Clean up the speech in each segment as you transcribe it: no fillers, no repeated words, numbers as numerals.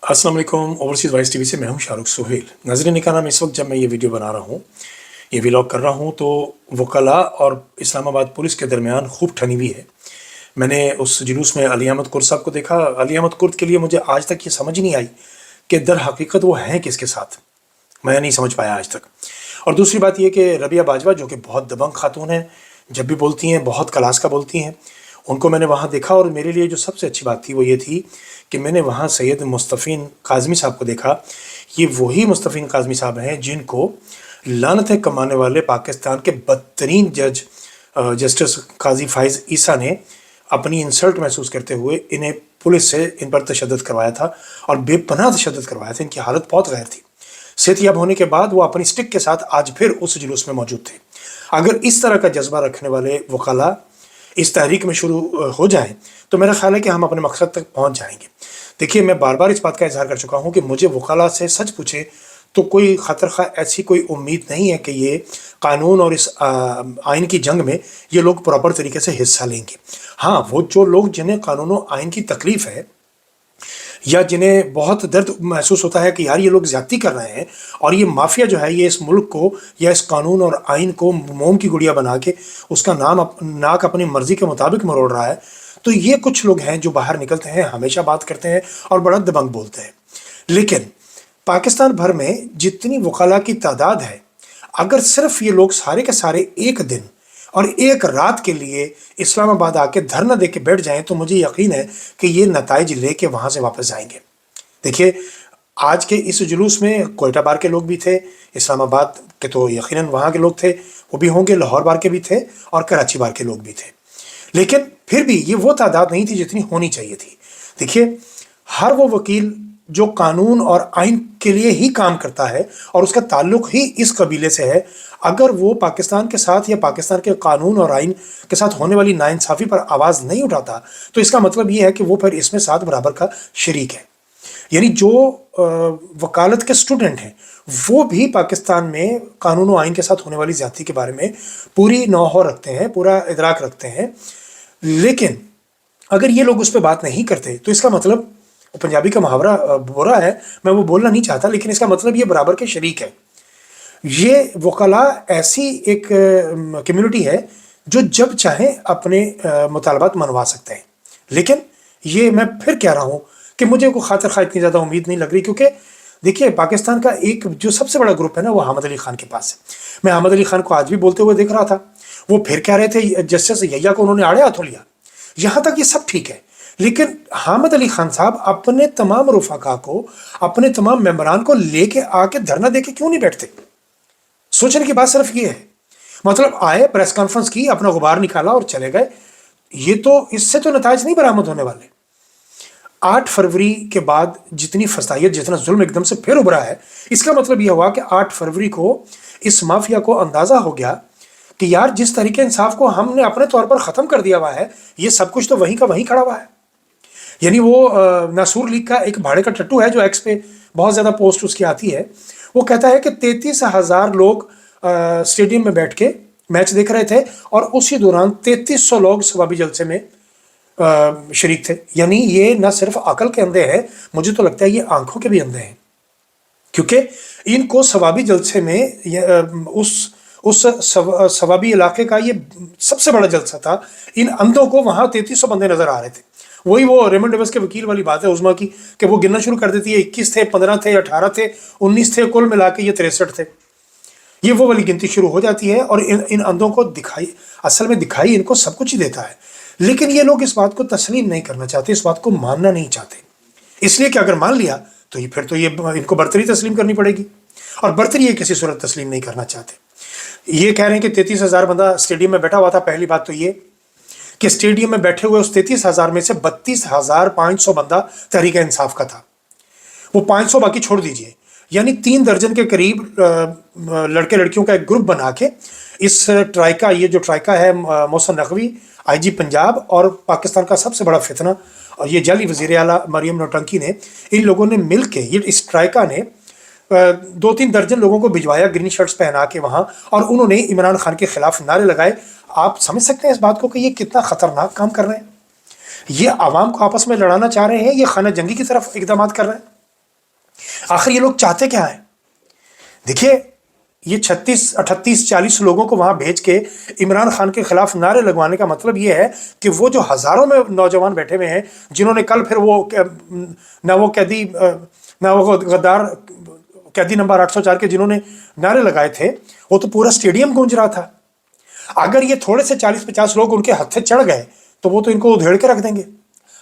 अस्सलाम वालेकुम। Overseas voice TV से मैं हूं शाहरुख सुहेल। नाज़रीन का नाम, इस वक्त जब मैं ये वीडियो बना रहा हूं, ये व्लॉग कर रहा हूं, तो वकला और इस्लामाबाद पुलिस के दरमियान खूब ठनी हुई है। मैंने उस जुलूस में अली अहमद कुर्द साहब को देखा। अली अहमद कुर्द के लिए मुझे आज तक ये समझ नहीं आई कि दर हकीकत वो हैं किसके साथ। मैं नहीं समझ पाया आज तक। और दूसरी बात यह कि रबिया बाजवा, जो कि बहुत दबंग खातून हैं, जब भी बोलती हैं बहुत क्लास का बोलती हैं, उनको मैंने वहाँ देखा। और मेरे लिए जो सबसे अच्छी बात थी वो ये थी कि मैंने वहाँ सैयद मुस्तफ़ीन काज़मी साहब को देखा। ये वही मुस्तफ़ीन काज़मी साहब हैं जिनको लानतें कमाने वाले पाकिस्तान के बदतरीन जज जस्टिस काजी फ़ाइज़ ईसा ने अपनी इंसल्ट महसूस करते हुए इन्हें पुलिस से इन पर तशद्दुद करवाया था, और बेपनाह तशद्दुद करवाया था। इनकी हालत बहुत गैर थी। सेहतयाब होने के बाद वो अपनी स्टिक के साथ आज फिर उस जुलूस में मौजूद थे। अगर इस तरह का जज्बा रखने वाले वकला इस तहरीक में शुरू हो जाएं तो मेरा ख्याल है कि हम अपने मकसद तक पहुंच जाएंगे। देखिए, मैं बार बार इस बात का इजहार कर चुका हूं कि मुझे वकला से सच पूछे तो कोई खतरखा ऐसी कोई उम्मीद नहीं है कि ये कानून और इस आइन की जंग में ये लोग प्रॉपर तरीके से हिस्सा लेंगे। हाँ, वो जो लोग जिन्हें कानून और आइन की तकलीफ है, या जिन्हें बहुत दर्द महसूस होता है कि यार ये लोग ज़्यादती कर रहे हैं और ये माफिया जो है ये इस मुल्क को या इस कानून और आइन को मोम की गुड़िया बना के उसका नाक अपनी मर्जी के मुताबिक मरोड़ रहा है, तो ये कुछ लोग हैं जो बाहर निकलते हैं, हमेशा बात करते हैं और बड़ा दबंग बोलते हैं। लेकिन पाकिस्तान भर में जितनी वकला की तादाद है, अगर सिर्फ ये लोग सारे के सारे एक दिन और एक रात के लिए इस्लामाबाद आके धरना दे के बैठ जाएं, तो मुझे यकीन है कि ये नताइज लेके वहाँ से वापस जाएंगे। देखिए, आज के इस जुलूस में कोयटा बार के लोग भी थे, इस्लामाबाद के तो यकीनन वहाँ के लोग थे, वो भी होंगे, लाहौर बार के भी थे और कराची बार के लोग भी थे। लेकिन फिर भी ये वो तादाद नहीं थी जितनी होनी चाहिए थी। देखिए, हर वो वकील जो कानून और आइन के लिए ही काम करता है और उसका ताल्लुक ही इस कबीले से है, अगर वो पाकिस्तान के साथ या पाकिस्तान के कानून और आइन के साथ होने वाली नाइंसाफ़ी पर आवाज़ नहीं उठाता, तो इसका मतलब ये है कि वो फिर इसमें साथ बराबर का शरीक है। यानी जो वकालत के स्टूडेंट हैं वो भी पाकिस्तान में कानून और आइन के साथ होने वाली ज़्यादती के बारे में पूरी नौहो रखते हैं, पूरा इदराक रखते हैं। लेकिन अगर ये लोग उस पर बात नहीं करते तो इसका मतलब, पंजाबी का मुहावरा बुरा है, मैं वो बोलना नहीं चाहता, लेकिन इसका मतलब ये बराबर के शरीक है। ये वकला ऐसी एक कम्युनिटी है जो जब चाहे अपने मुतालबात मनवा सकते हैं। लेकिन ये मैं फिर कह रहा हूँ कि मुझे को खातिर खा इतनी ज़्यादा उम्मीद नहीं लग रही, क्योंकि देखिए, पाकिस्तान का एक जो सबसे बड़ा ग्रुप है ना, वो हामिद अली खान के पास है। मैं हामिद अली खान को आज भी बोलते हुए देख रहा था। वो फिर कह रहे थे जस्टिस यहिया को उन्होंने आड़े हाथों लिया। यहाँ तक ये सब ठीक है, लेकिन हामिद अली खान साहब अपने तमाम रुफाका को, अपने तमाम मेंबरान को लेके आके धरना दे के क्यों नहीं बैठते? सोचने की बात सिर्फ ये है। मतलब आए, प्रेस कॉन्फ्रेंस की, अपना गुबार निकाला और चले गए। ये तो, इससे तो नताइज नहीं बरामद होने वाले। 8 फरवरी के बाद जितनी फसाइयत, जितना जुल्म एकदम से फिर उभरा है, इसका मतलब यह हुआ कि 8 फरवरी को इस माफिया को अंदाजा हो गया कि यार जिस तरीके इंसाफ को हमने अपने तौर पर ख़त्म कर दिया हुआ है, ये सब कुछ तो वहीं का वहीं खड़ा हुआ है। यानी वो नासूर लीग का एक भाड़े का टट्टू है जो एक्स पे बहुत ज़्यादा पोस्ट उसकी आती है। वो कहता है कि 33,000 लोग स्टेडियम में बैठ के मैच देख रहे थे और उसी दौरान 3300 लोग सवाबी जलसे में शरीक थे। यानी ये न सिर्फ अकल के अंधे हैं, मुझे तो लगता है ये आंखों के भी अंधे हैं, क्योंकि इनको सवाबी जलसे में उस सवाबी इलाके का ये सबसे बड़ा जलसा था। इन अंधों को वहाँ 3300 बंदे नजर आ रहे थे। वही वो रेमंड डेविस के वकील वाली बात है उस्मा की, कि वो गिनना शुरू कर देती है, 21 थे, 15 थे, 18 थे, 19 थे, कुल मिला के ये 63 थे। ये वो वाली गिनती शुरू हो जाती है। और इन अंधों को दिखाई, असल में दिखाई इनको सब कुछ ही देता है, लेकिन ये लोग इस बात को तस्लीम नहीं करना चाहते, इस बात को मानना नहीं चाहते। इसलिए कि अगर मान लिया तो ये फिर तो ये इनको बर्तरी तस्लीम करनी पड़ेगी, और बर्तरी ये किसी सूरत तस्लीम नहीं करना चाहते। ये कह रहे हैं कि 33,000 बंदा स्टेडियम में बैठा हुआ था। पहली बात तो ये कि स्टेडियम में बैठे हुए उस 33,000 में से 32,500 बंदा तहरीक इंसाफ का था। वो 500 बाकी छोड़ दीजिए, यानी 3 दर्जन के करीब लड़के लड़कियों का एक ग्रुप बना के इस ट्राइका, ये जो ट्राइका है, मोहसिन नकवी IG पंजाब और पाकिस्तान का सबसे बड़ा फितना और ये जाली वज़ीर आला मरियम नौटंकी ने, इन लोगों ने मिल के, ये इस ट्राइका ने 2-3 दर्जन लोगों को भिजवाया ग्रीन शर्ट्स पहना के वहाँ, और उन्होंने इमरान खान के खिलाफ नारे लगाए। आप समझ सकते हैं इस बात को कि ये कितना खतरनाक काम कर रहे हैं। ये आवाम को आपस में लड़ाना चाह रहे हैं, ये खाना जंगी की तरफ इकदाम कर रहे हैं। آخر یہ لوگ چاہتے کیا ہیں؟ دیکھیے، یہ 36 38 40 لوگوں کو وہاں بھیج کے عمران خان کے خلاف نعرے لگوانے کا مطلب یہ ہے کہ وہ جو ہزاروں میں نوجوان بیٹھے ہوئے ہیں جنہوں نے کل پھر وہ نہ وہ قیدی نہ وہ غدار قیدی نمبر 804 کے جنہوں نے نعرے لگائے تھے، وہ تو پورا اسٹیڈیم گونج رہا تھا. اگر یہ تھوڑے سے 40-50 لوگ ان کے ہتھے چڑھ گئے تو وہ تو ان کو ادھیڑ کے رکھ دیں گے.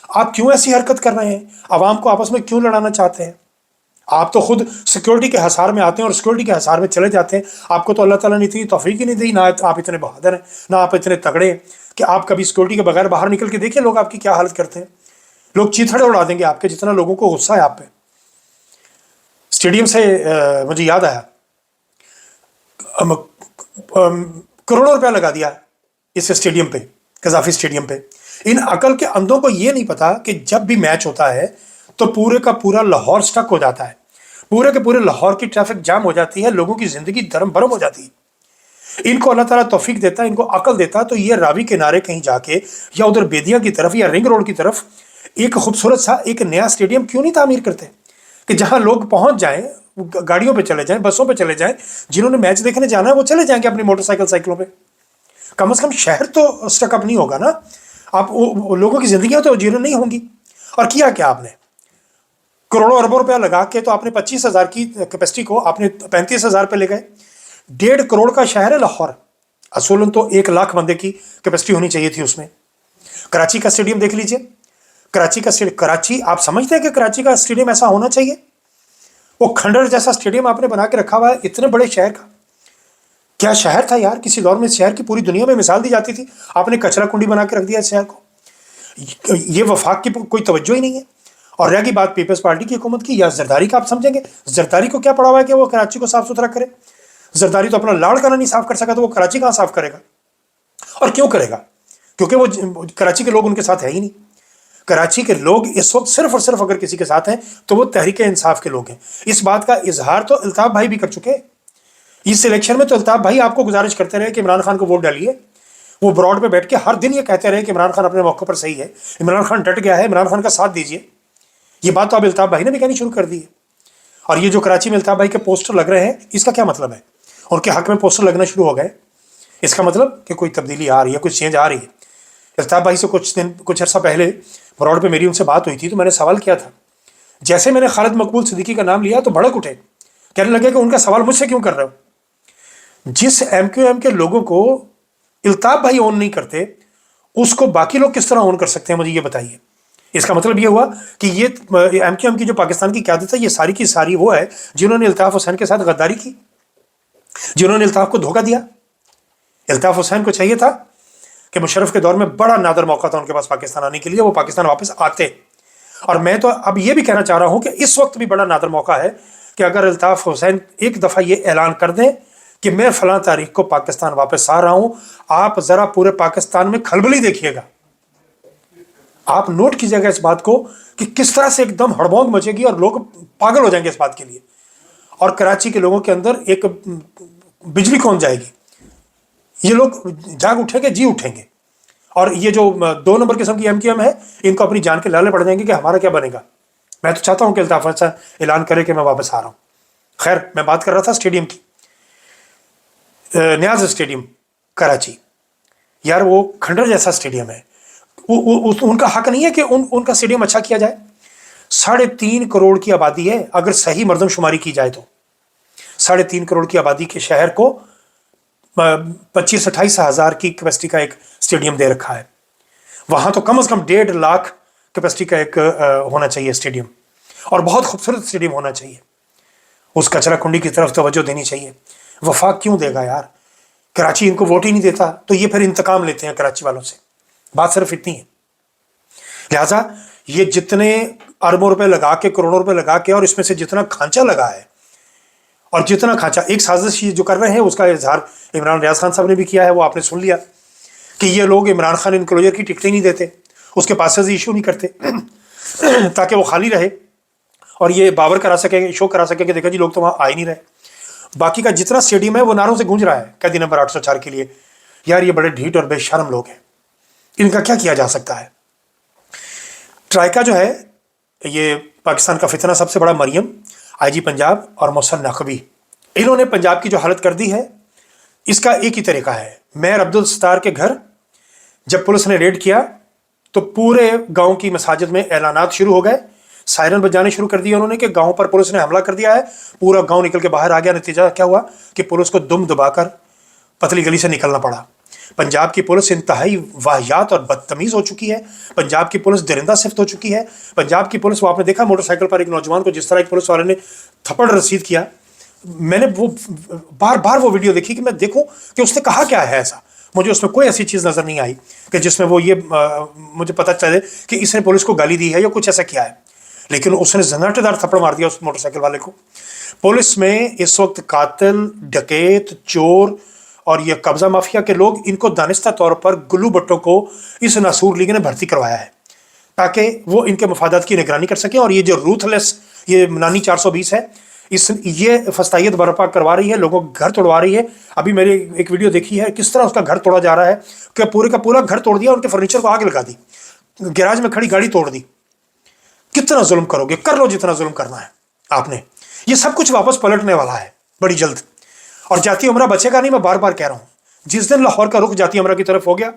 آپ کیوں ایسی حرکت کر رہے ہیں؟ عوام کو آپس میں کیوں لڑانا چاہتے ہیں؟ آپ تو خود سیکیورٹی کے حصار میں آتے ہیں اور سیکیورٹی کے حصار میں چلے جاتے ہیں. آپ کو تو اللہ تعالیٰ نے اتنی توفیق ہی نہیں دی، نہ آپ اتنے بہادر ہیں، نہ آپ اتنے تگڑے ہیں کہ آپ کبھی سیکیورٹی کے بغیر باہر نکل کے دیکھیں لوگ آپ کی کیا حالت کرتے ہیں. لوگ چیتھڑے اڑا دیں گے آپ کے، جتنا لوگوں کو غصہ ہے آپ پہ. اسٹیڈیم سے مجھے یاد آیا، کروڑوں روپیہ لگا دیا اس اسٹیڈیم پہ، قذافی اسٹیڈیم پہ. ان عقل کے اندھوں کو یہ نہیں پتا کہ جب بھی میچ ہوتا ہے تو پورے کا پورا لاہور سٹک ہو جاتا ہے، پورے کے پورے لاہور کی ٹریفک جام ہو جاتی ہے، لوگوں کی زندگی دھرم بھرم ہو جاتی ہے. ان کو اللہ تعالیٰ توفیق دیتا ہے، ان کو عقل دیتا ہے، تو یہ راوی کنارے کہیں جا کے یا ادھر بیدیا کی طرف یا رنگ روڈ کی طرف ایک خوبصورت سا ایک نیا اسٹیڈیم کیوں نہیں تعمیر کرتے کہ جہاں لوگ پہنچ جائیں، گاڑیوں پہ چلے جائیں، بسوں پہ چلے جائیں، جنہوں نے میچ دیکھنے جانا ہے وہ چلے جائیں گے اپنی موٹر سائیکل سائیکلوں پہ. کم از کم شہر تو سٹک اپ نہیں ہوگا نا. آپ لوگوں کی زندگیاں تو جیرو نہیں ہوں گی. اور کیا کیا آپ نے؟ کروڑوں اربوں روپیہ لگا کے تو آپ نے 25,000 کی کیپیسٹی کو آپ نے 35,000 پہ لے گئے. 1.5 کروڑ کا شہر ہے لاہور، اصولاً تو 1 لاکھ بندے کی کیپیسٹی ہونی چاہیے تھی اس میں. کراچی کا اسٹیڈیم دیکھ لیجئے، کراچی آپ سمجھتے ہیں کہ کراچی کا اسٹیڈیم ایسا ہونا چاہیے؟ وہ کھنڈر جیسا اسٹیڈیم آپ نے بنا کے رکھا ہوا ہے اتنے بڑے شہر کا. کیا شہر تھا یار؟ کسی دور میں اس شہر کی پوری دنیا میں مثال دی جاتی تھی، آپ نے کچرا کنڈی بنا کے رکھ دیا اس شہر کو. یہ وفاق کی کوئی توجہ ہی نہیں ہے. اور رہ گئی بات پیپلز پارٹی کی حکومت کی یا زرداری کا، آپ سمجھیں گے زرداری کو کیا پڑا ہوا ہے کہ وہ کراچی کو صاف ستھرا کرے؟ زرداری تو اپنا لاڑ کانا نہیں صاف کر سکا تو وہ کراچی کہاں صاف کرے گا؟ اور کیوں کرے گا؟ کیونکہ وہ کراچی کے لوگ ان کے ساتھ ہے ہی نہیں. کراچی کے لوگ اس وقت صرف اور صرف اگر کسی کے ساتھ ہیں تو وہ تحریک انصاف کے لوگ ہیں. اس بات کا اظہار تو الطاف بھائی بھی کر چکے. اس الیکشن میں تو الطاف بھائی آپ کو گزارش کرتے رہے کہ عمران خان کو ووٹ ڈالیے. وہ براڈ پہ بیٹھ کے ہر دن یہ کہتے رہے کہ عمران خان اپنے موقع پر صحیح ہے، عمران خان ڈٹ گیا ہے، عمران خان کا ساتھ دیجیے. یہ بات تو اب الطاف بھائی نے بھی کہنی شروع کر دی ہے. اور یہ جو کراچی میں الطاف بھائی کے پوسٹر لگ رہے ہیں، اس کا کیا مطلب ہے؟ ان کے حق میں پوسٹر لگنا شروع ہو گئے، اس کا مطلب کہ کوئی تبدیلی آ رہی ہے، کچھ چینج آ رہی ہے. الطاف بھائی سے کچھ عرصہ پہلے براڈ پہ میری ان سے بات ہوئی تھی تو میں نے سوال کیا تھا. جیسے میں نے خالد مقبول صدیقی کا نام لیا تو بھڑک اٹھے، کہنے لگے کہ ان کا سوال مجھ سے کیوں کر رہے ہو؟ جس ایم کیو ایم کے لوگوں کو الطاف بھائی اون نہیں کرتے اس کو باقی لوگ کس طرح اون کر سکتے ہیں؟ مجھے یہ بتائیے. اس کا مطلب یہ ہوا کہ یہ ایم کیو ایم کی جو پاکستان کی قیادت ہے یہ ساری کی ساری وہ ہے جنہوں نے الطاف حسین کے ساتھ غداری کی، جنہوں نے الطاف کو دھوکہ دیا. الطاف حسین کو چاہیے تھا کہ مشرف کے دور میں بڑا نادر موقع تھا ان کے پاس پاکستان آنے کے لیے، وہ پاکستان واپس آتے. اور میں تو اب یہ بھی کہنا چاہ رہا ہوں کہ اس وقت بھی بڑا نادر موقع ہے کہ اگر الطاف حسین ایک دفعہ یہ اعلان کر دیں کہ میں فلاں تاریخ کو پاکستان واپس آ رہا ہوں، آپ ذرا پورے پاکستان میں کھلبلی دیکھیے گا. آپ نوٹ کیجیے گا اس بات کو کہ کس طرح سے ایک دم ہڑبونگ مچے گی اور لوگ پاگل ہو جائیں گے اس بات کے لیے. اور کراچی کے لوگوں کے اندر ایک بجلی کون جائے گی. یہ لوگ جاگ اٹھیں گے، جی اٹھیں گے. اور یہ جو 2 نمبر قسم کی ایم کیو ایم ہے ان کو اپنی جان کے لالے پڑ جائیں گے کہ ہمارا کیا بنے گا. میں تو چاہتا ہوں کہ الطاف حسین اعلان کرے کہ میں واپس آ رہا ہوں. خیر، میں بات کر رہا تھا اسٹیڈیم کی. نیاز اسٹیڈیم کراچی، یار وہ کھنڈر جیسا اسٹیڈیم ہے، ان کا حق نہیں ہے کہ ان کا اسٹیڈیم اچھا کیا جائے. 3.5 کروڑ کی آبادی ہے، اگر صحیح مردم شماری کی جائے تو 3.5 کروڑ کی آبادی کے شہر کو 25-28 ہزار کی کیپیسٹی کا ایک اسٹیڈیم دے رکھا ہے. وہاں تو کم از کم 1.5 لاکھ کیپیسٹی کا ایک ہونا چاہیے اسٹیڈیم، اور بہت خوبصورت اسٹیڈیم ہونا چاہیے. اس کچرا کنڈی کی طرف توجہ دینی چاہیے. وفاق کیوں دے گا یار؟ کراچی ان کو ووٹ ہی نہیں دیتا تو یہ پھر انتقام لیتے ہیں کراچی والوں سے. بات صرف اتنی ہے. لہٰذا یہ جتنے اربوں روپے لگا کے، کروڑوں روپے لگا کے، اور اس میں سے جتنا کھانچا لگا ہے اور جتنا کھانچا ایک سازش جو کر رہے ہیں اس کا اظہار عمران ریاض خان صاحب نے بھی کیا ہے. وہ آپ نے سن لیا کہ یہ لوگ عمران خان انکلوجر کی ٹکٹیں نہیں دیتے، اس کے پاسز ایشو نہیں کرتے تاکہ وہ خالی رہے اور یہ باور کرا سکے، شو کرا سکے کہ دیکھا جی لوگ تو وہاں آ ہی نہیں رہے. باقی کا جتنا اسٹیڈیم ہے وہ نعروں سے گونج رہا ہے قیدی نمبر 804 کے لیے. یار یہ بڑے ڈھیٹ اور بے شرم لوگ ہیں، ان کا کیا کیا جا سکتا ہے؟ ٹرائکا جو ہے یہ پاکستان کا فتنہ سب سے بڑا مریم، IG पंजाब और मोहसन नकवी, इन्होंने पंजाब की जो हालत कर दी है, इसका एक ही तरीका है। मेयर अब्दुल सत्तार के घर जब पुलिस ने रेड किया तो पूरे गांव की मसाजिद में ऐलानात शुरू हो गए, सायरन बजाने शुरू कर दिए उन्होंने कि गांव पर पुलिस ने हमला कर दिया है। पूरा गांव निकल के बाहर आ गया। नतीजा क्या हुआ कि पुलिस को दुम दबाकर पतली गली से निकलना पड़ा। पंजाब की पुलिस इंतहाई वाहियात और बदतमीज हो चुकी है। पंजाब की पुलिस दरिंदा सिफ्त हो चुकी है। पंजाब की पुलिस, वो आपने देखा मोटरसाइकिल पर एक नौजवान को जिस तरह एक पुलिस वाले ने थप्पड़ रसीद किया, मैंने वो बार बार वो वीडियो देखी कि मैं देखूं कि उसने कहा क्या है ऐसा। मुझे उसमें कोई ऐसी चीज़ नज़र नहीं आई कि जिसमें वो ये मुझे पता चले कि इसने पुलिस को गाली दी है या कुछ ऐसा किया है, लेकिन उसने जनाटेदार थप्पड़ मार दिया उस मोटरसाइकिल वाले को। पुलिस में इस वक्त कातिल, डकैत, चोर और ये कब्जा माफिया के लोग, इनको दानिस्ता तौर पर गुल्लू भट्टों को इस नासूर लीग ने भर्ती करवाया है ताकि वो इनके मफादात की निगरानी कर सकें। और ये जो रूथलेस ये नानी 420 है, ये फस्तायत बर्पा करवा रही है, लोगों का घर तोड़वा रही है। अभी मैंने एक वीडियो देखी है किस तरह उसका घर तोड़ा जा रहा है कि पूरे का पूरा घर तोड़ दिया, उनके फर्नीचर को आग लगा दी, गैराज में खड़ी गाड़ी तोड़ दी। कितना जुल्म करोगे, कर लो जितना जुल्म करना है आपने। ये सब कुछ वापस पलटने वाला है बड़ी जल्द, और जाती उमरा बचेगा नहीं। मैं बार बार कह रहा हूं, जिस दिन लाहौर का रुख जाती उमरा की तरफ हो गया,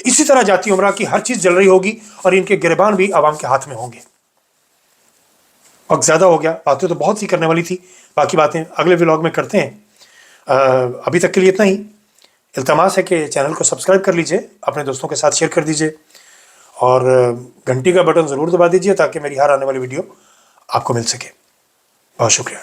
इसी तरह जाती उमरा की हर चीज जल रही होगी और इनके गिरबान भी आवाम के हाथ में होंगे। वक्त ज्यादा हो गया, बातें तो बहुत सी करने वाली थी, बाकी बातें अगले व्लॉग में करते हैं। अभी तक के लिए इतना ही। इल्तमास है कि चैनल को सब्सक्राइब कर लीजिए, अपने दोस्तों के साथ शेयर कर दीजिए और घंटी का बटन ज़रूर दबा दीजिए ताकि मेरी हर आने वाली वीडियो आपको मिल सके। बहुत शुक्रिया।